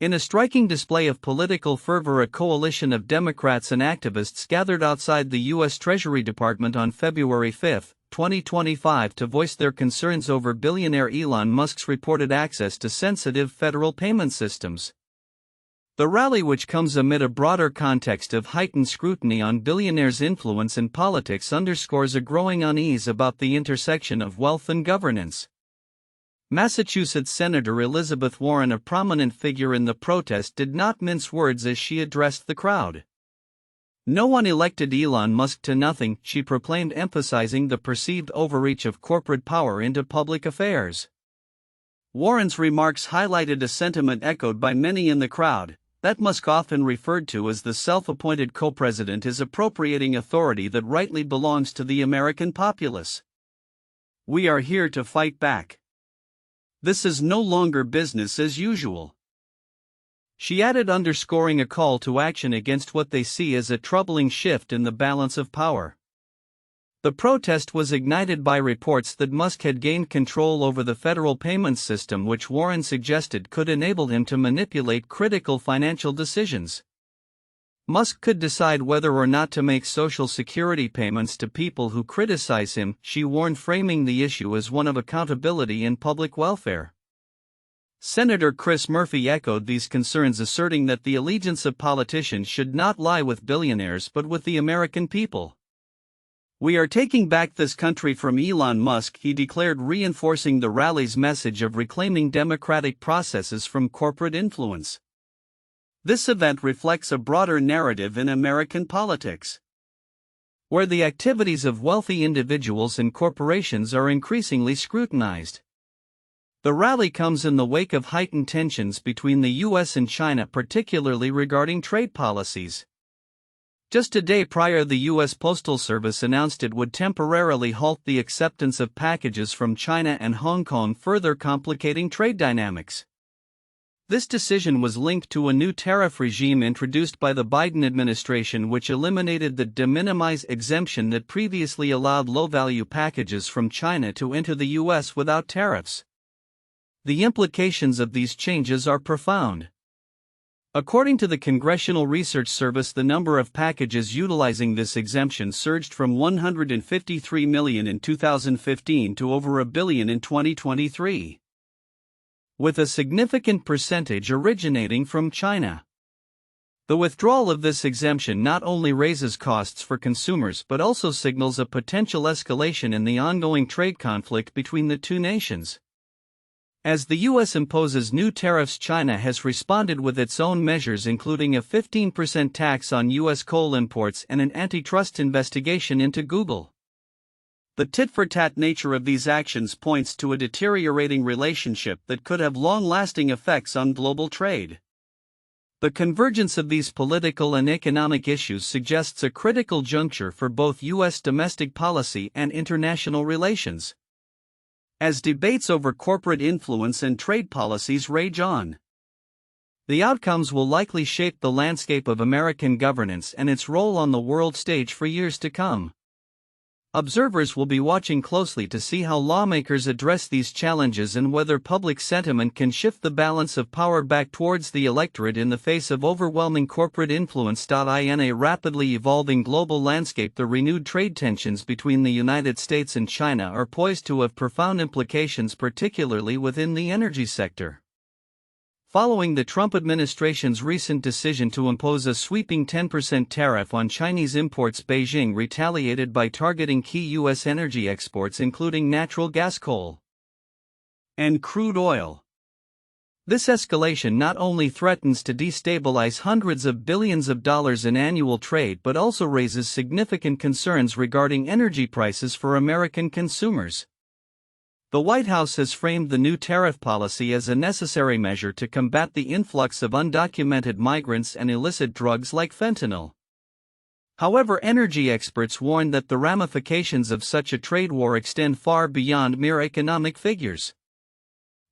In a striking display of political fervor, a coalition of Democrats and activists gathered outside the U.S. Treasury Department on February 5, 2025 to voice their concerns over billionaire Elon Musk's reported access to sensitive federal payment systems. The rally, which comes amid a broader context of heightened scrutiny on billionaires' influence in politics, underscores a growing unease about the intersection of wealth and governance. Massachusetts Senator Elizabeth Warren, a prominent figure in the protest, did not mince words as she addressed the crowd. "No one elected Elon Musk to nothing," she proclaimed, emphasizing the perceived overreach of corporate power into public affairs. Warren's remarks highlighted a sentiment echoed by many in the crowd, that Musk, often referred to as the self-appointed co-president, is appropriating authority that rightly belongs to the American populace. "We are here to fight back. This is no longer business as usual," she added, underscoring a call to action against what they see as a troubling shift in the balance of power. The protest was ignited by reports that Musk had gained control over the federal payments system, which Warren suggested could enable him to manipulate critical financial decisions. Musk could decide whether or not to make Social Security payments to people who criticize him, she warned, framing the issue as one of accountability and public welfare. Senator Chris Murphy echoed these concerns, asserting that the allegiance of politicians should not lie with billionaires but with the American people. "We are taking back this country from Elon Musk," he declared, reinforcing the rally's message of reclaiming democratic processes from corporate influence. This event reflects a broader narrative in American politics, where the activities of wealthy individuals and corporations are increasingly scrutinized. The rally comes in the wake of heightened tensions between the U.S. and China, particularly regarding trade policies. Just a day prior, the U.S. Postal Service announced it would temporarily halt the acceptance of packages from China and Hong Kong, further complicating trade dynamics. This decision was linked to a new tariff regime introduced by the Biden administration, which eliminated the de minimis exemption that previously allowed low-value packages from China to enter the U.S. without tariffs. The implications of these changes are profound. According to the Congressional Research Service, the number of packages utilizing this exemption surged from 153 million in 2015 to over a billion in 2023. With a significant percentage originating from China. The withdrawal of this exemption not only raises costs for consumers but also signals a potential escalation in the ongoing trade conflict between the two nations. As the U.S. imposes new tariffs, China has responded with its own measures, including a 15% tax on U.S. coal imports and an antitrust investigation into Google. The tit-for-tat nature of these actions points to a deteriorating relationship that could have long-lasting effects on global trade. The convergence of these political and economic issues suggests a critical juncture for both U.S. domestic policy and international relations, as debates over corporate influence and trade policies rage on. The outcomes will likely shape the landscape of American governance and its role on the world stage for years to come. Observers will be watching closely to see how lawmakers address these challenges and whether public sentiment can shift the balance of power back towards the electorate in the face of overwhelming corporate influence. In a rapidly evolving global landscape, the renewed trade tensions between the United States and China are poised to have profound implications, particularly within the energy sector. Following the Trump administration's recent decision to impose a sweeping 10% tariff on Chinese imports, Beijing retaliated by targeting key U.S. energy exports, including natural gas, coal, and crude oil. This escalation not only threatens to destabilize hundreds of billions of dollars in annual trade but also raises significant concerns regarding energy prices for American consumers. The White House has framed the new tariff policy as a necessary measure to combat the influx of undocumented migrants and illicit drugs like fentanyl. However, energy experts warn that the ramifications of such a trade war extend far beyond mere economic figures.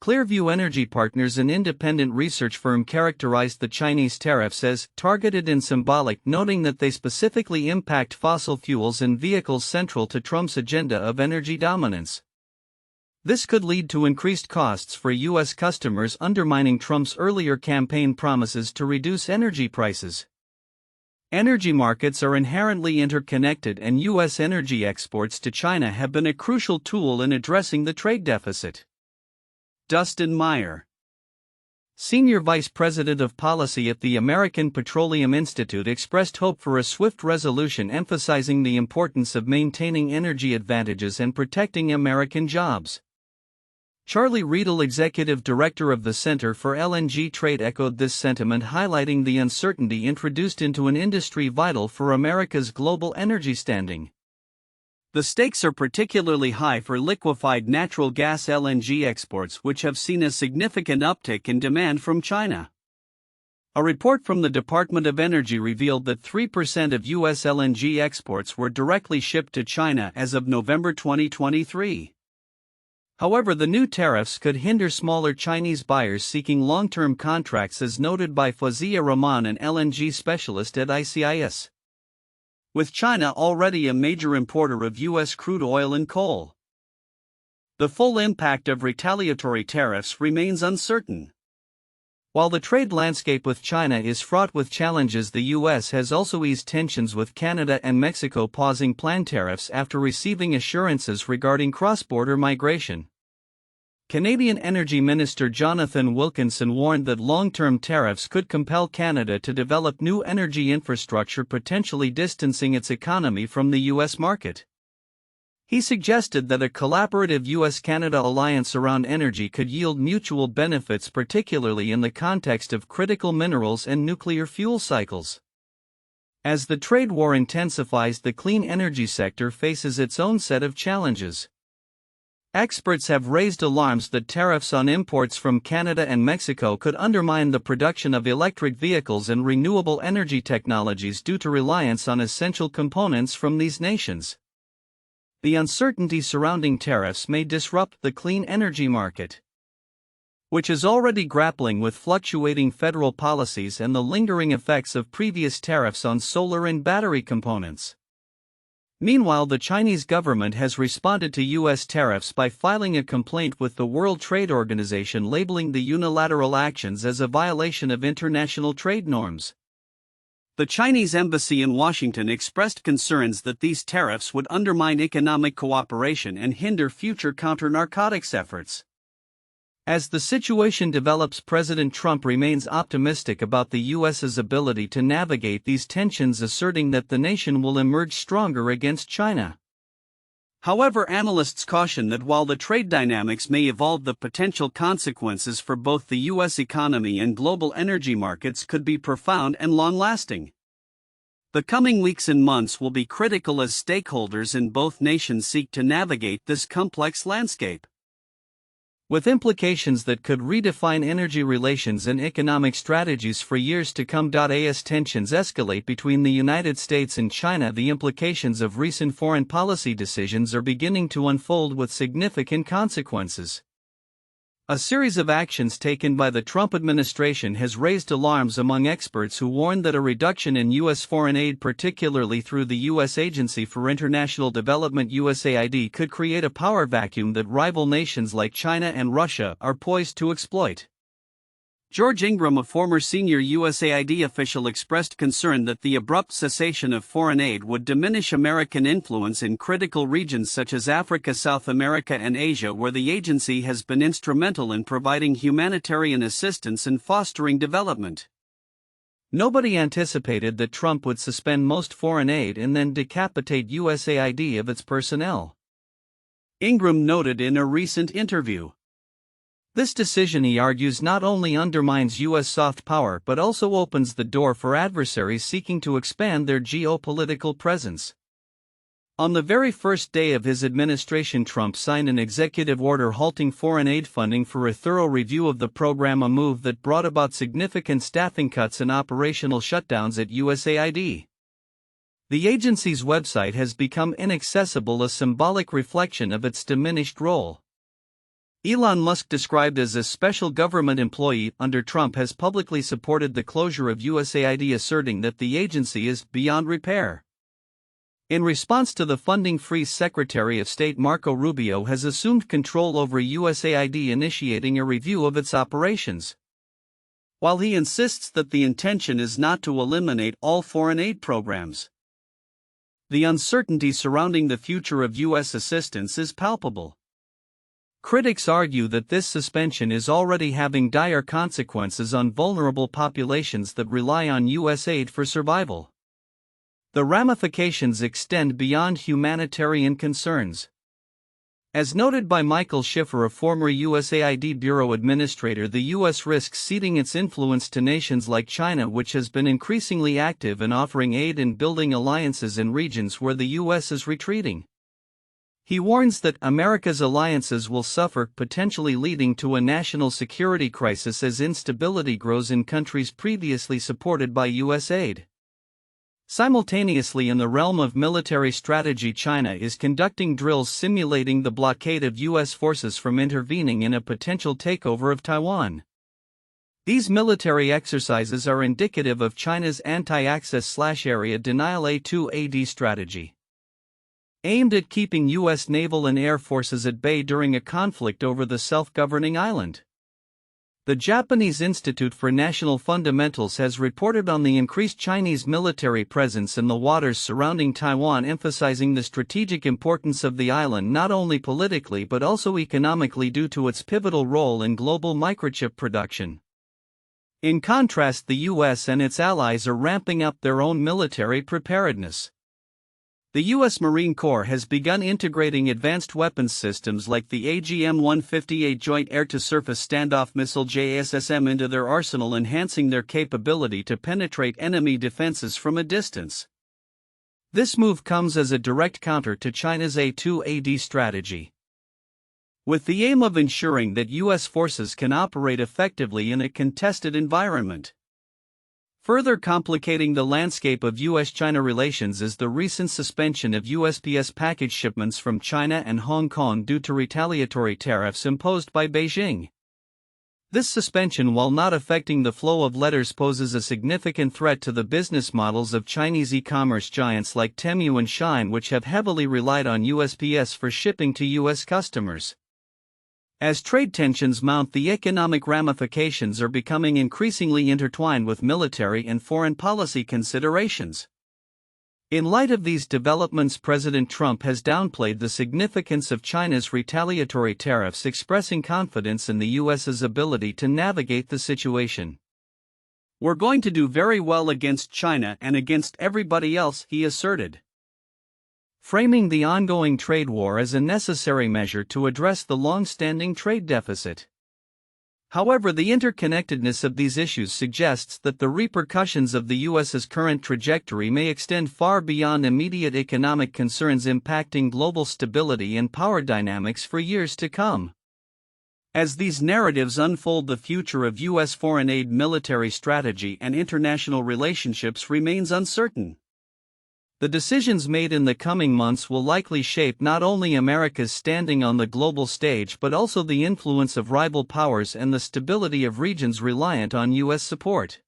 Clearview Energy Partners, an independent research firm, characterized the Chinese tariffs as targeted and symbolic, noting that they specifically impact fossil fuels and vehicles central to Trump's agenda of energy dominance. This could lead to increased costs for U.S. customers, undermining Trump's earlier campaign promises to reduce energy prices. Energy markets are inherently interconnected, and U.S. energy exports to China have been a crucial tool in addressing the trade deficit. Dustin Meyer, Senior Vice President of Policy at the American Petroleum Institute, expressed hope for a swift resolution, emphasizing the importance of maintaining energy advantages and protecting American jobs. Charlie Riedel, Executive Director of the Center for LNG Trade, echoed this sentiment, highlighting the uncertainty introduced into an industry vital for America's global energy standing. The stakes are particularly high for liquefied natural gas (LNG) exports, which have seen a significant uptick in demand from China. A report from the Department of Energy revealed that 3% of U.S. LNG exports were directly shipped to China as of November 2023. However, the new tariffs could hinder smaller Chinese buyers seeking long-term contracts, as noted by Fawzia Rahman, an LNG specialist at ICIS. With China already a major importer of U.S. crude oil and coal, the full impact of retaliatory tariffs remains uncertain. While the trade landscape with China is fraught with challenges, the U.S. has also eased tensions with Canada and Mexico, pausing planned tariffs after receiving assurances regarding cross-border migration. Canadian Energy Minister Jonathan Wilkinson warned that long-term tariffs could compel Canada to develop new energy infrastructure, potentially distancing its economy from the U.S. market. He suggested that a collaborative U.S.-Canada alliance around energy could yield mutual benefits, particularly in the context of critical minerals and nuclear fuel cycles. As the trade war intensifies, the clean energy sector faces its own set of challenges. Experts have raised alarms that tariffs on imports from Canada and Mexico could undermine the production of electric vehicles and renewable energy technologies due to reliance on essential components from these nations. The uncertainty surrounding tariffs may disrupt the clean energy market, which is already grappling with fluctuating federal policies and the lingering effects of previous tariffs on solar and battery components. Meanwhile, the Chinese government has responded to U.S. tariffs by filing a complaint with the World Trade Organization, labeling the unilateral actions as a violation of international trade norms. The Chinese embassy in Washington expressed concerns that these tariffs would undermine economic cooperation and hinder future counter-narcotics efforts. As the situation develops, President Trump remains optimistic about the U.S.'s ability to navigate these tensions, asserting that the nation will emerge stronger against China. However, analysts caution that while the trade dynamics may evolve, the potential consequences for both the U.S. economy and global energy markets could be profound and long-lasting. The coming weeks and months will be critical as stakeholders in both nations seek to navigate this complex landscape, with implications that could redefine energy relations and economic strategies for years to come. As tensions escalate between the United States and China, the implications of recent foreign policy decisions are beginning to unfold with significant consequences. A series of actions taken by the Trump administration has raised alarms among experts, who warn that a reduction in U.S. foreign aid, particularly through the U.S. Agency for International Development (USAID), could create a power vacuum that rival nations like China and Russia are poised to exploit. George Ingram, a former senior USAID official, expressed concern that the abrupt cessation of foreign aid would diminish American influence in critical regions such as Africa, South America, and Asia, where the agency has been instrumental in providing humanitarian assistance and fostering development. Nobody anticipated that Trump would suspend most foreign aid and then decapitate USAID of its personnel, Ingram noted in a recent interview. This decision, he argues, not only undermines U.S. soft power but also opens the door for adversaries seeking to expand their geopolitical presence. On the very first day of his administration, Trump signed an executive order halting foreign aid funding for a thorough review of the program, a move that brought about significant staffing cuts and operational shutdowns at USAID. The agency's website has become inaccessible, a symbolic reflection of its diminished role. Elon Musk, described as a special government employee under Trump, has publicly supported the closure of USAID, asserting that the agency is beyond repair. In response to the funding freeze, Secretary of State Marco Rubio has assumed control over USAID, initiating a review of its operations. While he insists that the intention is not to eliminate all foreign aid programs, the uncertainty surrounding the future of U.S. assistance is palpable. Critics argue that this suspension is already having dire consequences on vulnerable populations that rely on U.S. aid for survival. The ramifications extend beyond humanitarian concerns. As noted by Michael Schiffer, a former USAID Bureau Administrator, the U.S. risks ceding its influence to nations like China, which has been increasingly active in offering aid and building alliances in regions where the U.S. is retreating. He warns that America's alliances will suffer, potentially leading to a national security crisis as instability grows in countries previously supported by U.S. aid. Simultaneously, in the realm of military strategy, China is conducting drills simulating the blockade of U.S. forces from intervening in a potential takeover of Taiwan. These military exercises are indicative of China's anti-access/area denial A2AD strategy, aimed at keeping U.S. naval and air forces at bay during a conflict over the self-governing island. The Japanese Institute for National Fundamentals has reported on the increased Chinese military presence in the waters surrounding Taiwan, emphasizing the strategic importance of the island not only politically but also economically due to its pivotal role in global microchip production. In contrast, the U.S. and its allies are ramping up their own military preparedness. The U.S. Marine Corps has begun integrating advanced weapons systems like the AGM-158 Joint Air-to-Surface Standoff Missile JSSM into their arsenal, enhancing their capability to penetrate enemy defenses from a distance. This move comes as a direct counter to China's A2AD strategy, with the aim of ensuring that U.S. forces can operate effectively in a contested environment. Further complicating the landscape of U.S.-China relations is the recent suspension of USPS package shipments from China and Hong Kong due to retaliatory tariffs imposed by Beijing. This suspension, while not affecting the flow of letters, poses a significant threat to the business models of Chinese e-commerce giants like Temu and Shein, which have heavily relied on USPS for shipping to U.S. customers. As trade tensions mount, the economic ramifications are becoming increasingly intertwined with military and foreign policy considerations. In light of these developments, President Trump has downplayed the significance of China's retaliatory tariffs, expressing confidence in the U.S.'s ability to navigate the situation. "We're going to do very well against China and against everybody else," he asserted, framing the ongoing trade war as a necessary measure to address the long-standing trade deficit. However, the interconnectedness of these issues suggests that the repercussions of the U.S.'s current trajectory may extend far beyond immediate economic concerns, impacting global stability and power dynamics for years to come. As these narratives unfold, the future of U.S. foreign aid, military strategy, and international relationships remains uncertain. The decisions made in the coming months will likely shape not only America's standing on the global stage but also the influence of rival powers and the stability of regions reliant on U.S. support.